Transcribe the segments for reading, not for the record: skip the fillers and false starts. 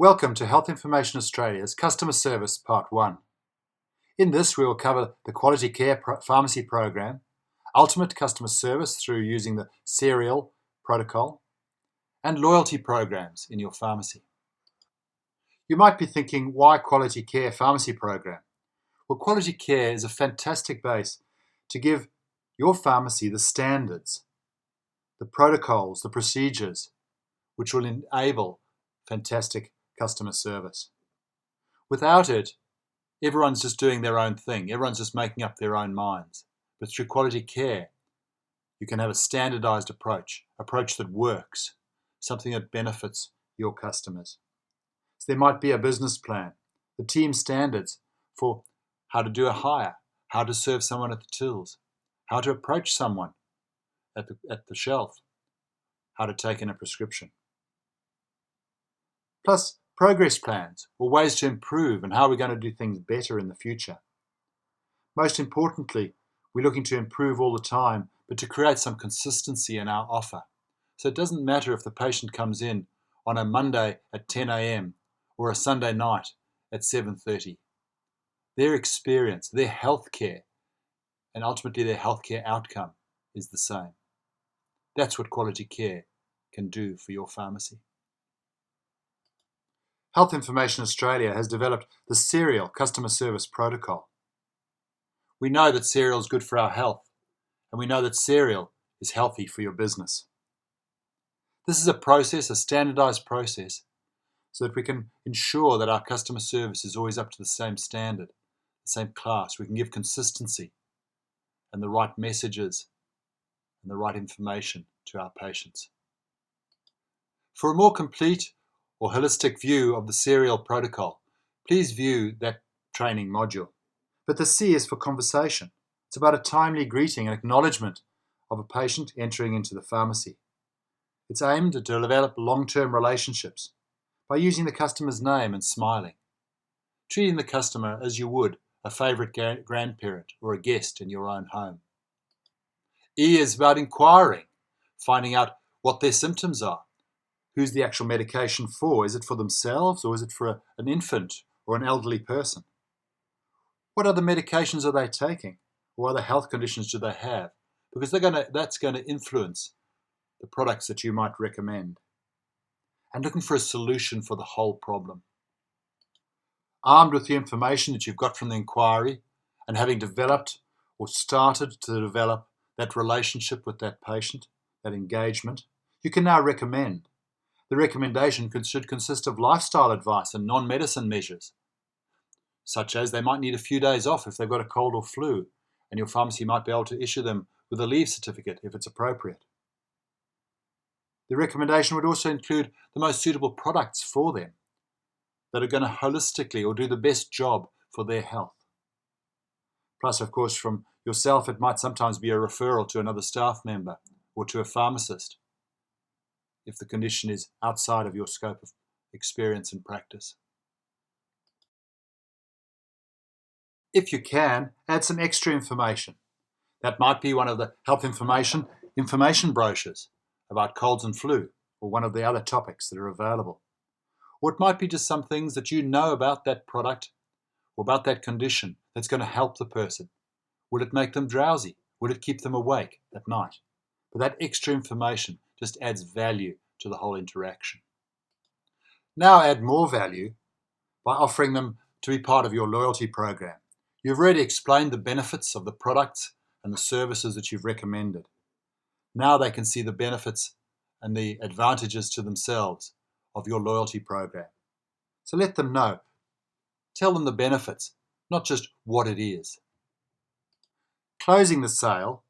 Welcome to Health Information Australia's Customer Service Part 1. In this, we will cover the Quality Care Pharmacy Program, ultimate customer service through using the serial protocol, and loyalty programs in your pharmacy. You might be thinking, why Quality Care Pharmacy Program? Well, Quality Care is a fantastic base to give your pharmacy the standards, the protocols, the procedures, which will enable fantastic customer service. Without it, everyone's just doing their own thing. Everyone's just making up their own minds. But through Quality Care, you can have a standardized approach that works, something that benefits your customers. So there might be a business plan, the team standards for how to do a hire, how to serve someone at the tills, how to approach someone at the shelf, how to take in a prescription. Plus, progress plans or ways to improve and how we're going to do things better in the future. Most importantly, we're looking to improve all the time, but to create some consistency in our offer. So it doesn't matter if the patient comes in on a Monday at 10 a.m. or a Sunday night at 7:30. Their experience, their healthcare, and ultimately their healthcare outcome is the same. That's what Quality Care can do for your pharmacy. Health Information Australia has developed the Serial Customer Service Protocol. We know that cereal is good for our health, and we know that cereal is healthy for your business. This is a process, a standardized process, so that we can ensure that our customer service is always up to the same standard, the same class. We can give consistency and the right messages and the right information to our patients. For a more complete or holistic view of the serial protocol, please view that training module. But the C is for conversation. It's about a timely greeting and acknowledgement of a patient entering into the pharmacy. It's aimed to develop long-term relationships by using the customer's name and smiling, treating the customer as you would a favourite grandparent or a guest in your own home. E is about inquiring, finding out what their symptoms are. Who's the actual medication for? Is it for themselves or is it for an infant or an elderly person? What other medications are they taking? What other health conditions do they have? Because that's going to influence the products that you might recommend. And looking for a solution for the whole problem. Armed with the information that you've got from the inquiry and having developed or started to develop that relationship with that patient, that engagement, you can now recommend. The recommendation should consist of lifestyle advice and non-medicine measures, such as they might need a few days off if they've got a cold or flu, and your pharmacy might be able to issue them with a leave certificate if it's appropriate. The recommendation would also include the most suitable products for them that are going to holistically or do the best job for their health. Plus, of course, from yourself, it might sometimes be a referral to another staff member or to a pharmacist if the condition is outside of your scope of experience and practice. If you can, add some extra information. That might be one of the health information brochures about colds and flu, or one of the other topics that are available. Or it might be just some things that you know about that product or about that condition that's going to help the person. Will it make them drowsy? Will it keep them awake at night? But that extra information just adds value to the whole interaction. Now add more value by offering them to be part of your loyalty program. You've already explained the benefits of the products and the services that you've recommended. Now they can see the benefits and the advantages to themselves of your loyalty program. So let them know. Tell them the benefits, not just what it is. Closing the sale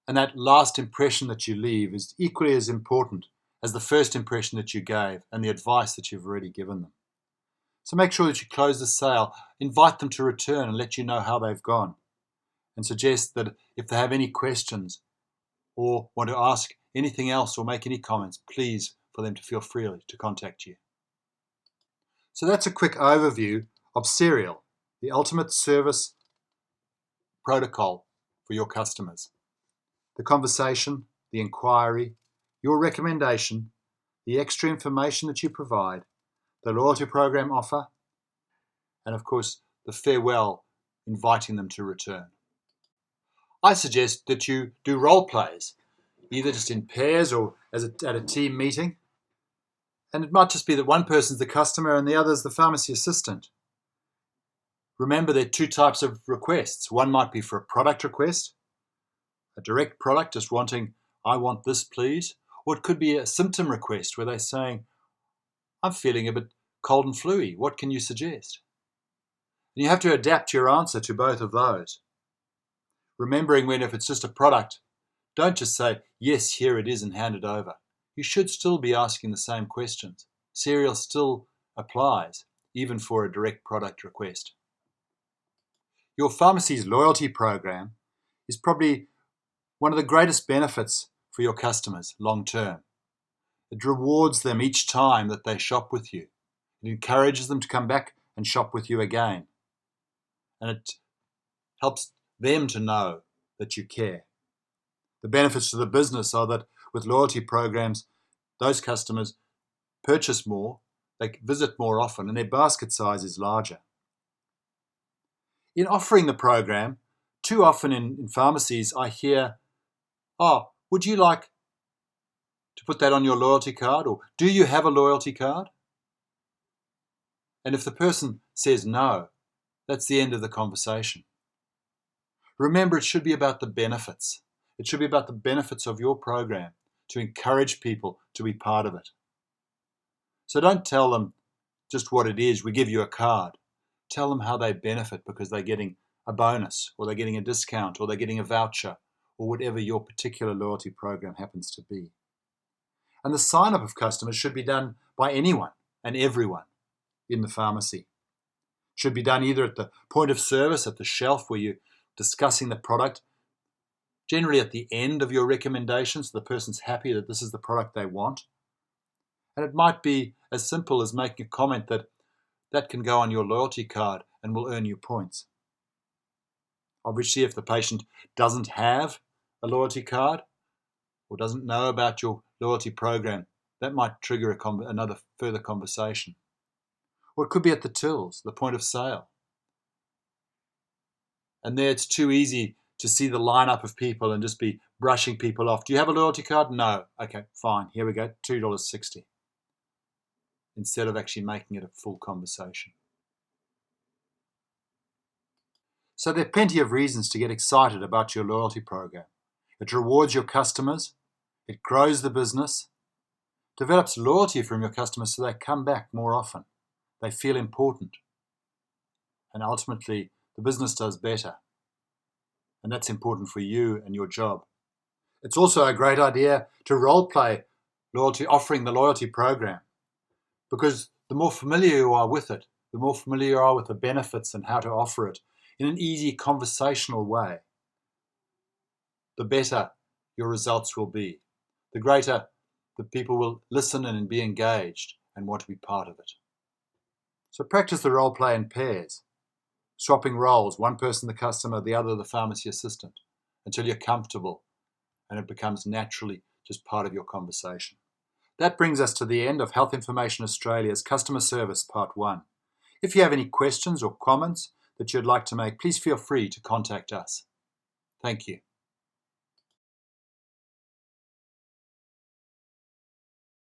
and that last impression that you leave is equally as important as the first impression that you gave and the advice that you've already given them. So make sure that you close the sale, invite them to return and let you know how they've gone, and suggest that if they have any questions or want to ask anything else or make any comments, please for them to feel free to contact you. So that's a quick overview of Serial, the ultimate service protocol for your customers. The conversation, the inquiry, your recommendation, the extra information that you provide, the loyalty program offer, and of course the farewell, inviting them to return. I suggest that you do role plays, either just in pairs or at a team meeting. And it might just be that one person's the customer and the other's the pharmacy assistant. Remember, there are two types of requests. One might be for a product request, a direct product, just wanting, I want this please. Or it could be a symptom request where they're saying, I'm feeling a bit cold and flu-y. What can you suggest? And you have to adapt your answer to both of those. Remembering if it's just a product, don't just say, yes, here it is and hand it over. You should still be asking the same questions. Serial still applies, even for a direct product request. Your pharmacy's loyalty program is probably one of the greatest benefits for your customers long term. It rewards them each time that they shop with you. It encourages them to come back and shop with you again. And it helps them to know that you care. The benefits to the business are that with loyalty programs, those customers purchase more, they visit more often, and their basket size is larger. In offering the program, too often in pharmacies, I hear, oh, would you like to put that on your loyalty card? Or do you have a loyalty card? And if the person says no, that's the end of the conversation. Remember, it should be about the benefits. It should be about the benefits of your program to encourage people to be part of it. So don't tell them just what it is. We give you a card. Tell them how they benefit because they're getting a bonus, or they're getting a discount, or they're getting a voucher, or whatever your particular loyalty program happens to be. And the sign-up of customers should be done by anyone and everyone in the pharmacy. It should be done either at the point of service, at the shelf where you're discussing the product, generally at the end of your recommendation, so the person's happy that this is the product they want. And it might be as simple as making a comment that can go on your loyalty card and will earn you points. Obviously, if the patient doesn't have a loyalty card or doesn't know about your loyalty program, that might trigger another further conversation. Or it could be at the tills, the point of sale. And there it's too easy to see the lineup of people and just be brushing people off. Do you have a loyalty card? No. Okay, fine. Here we go, $2.60. Instead of actually making it a full conversation. So there are plenty of reasons to get excited about your loyalty program. It rewards your customers, it grows the business, develops loyalty from your customers so they come back more often. They feel important. And ultimately, the business does better. And that's important for you and your job. It's also a great idea to role play loyalty, offering the loyalty program. Because the more familiar you are with it, the more familiar you are with the benefits and how to offer it in an easy conversational way, the better your results will be. The greater the people will listen and be engaged and want to be part of it. So practice the role play in pairs, swapping roles, one person the customer, the other the pharmacy assistant, until you're comfortable and it becomes naturally just part of your conversation. That brings us to the end of Health Information Australia's Customer Service Part 1. If you have any questions or comments that you'd like to make, please feel free to contact us. Thank you.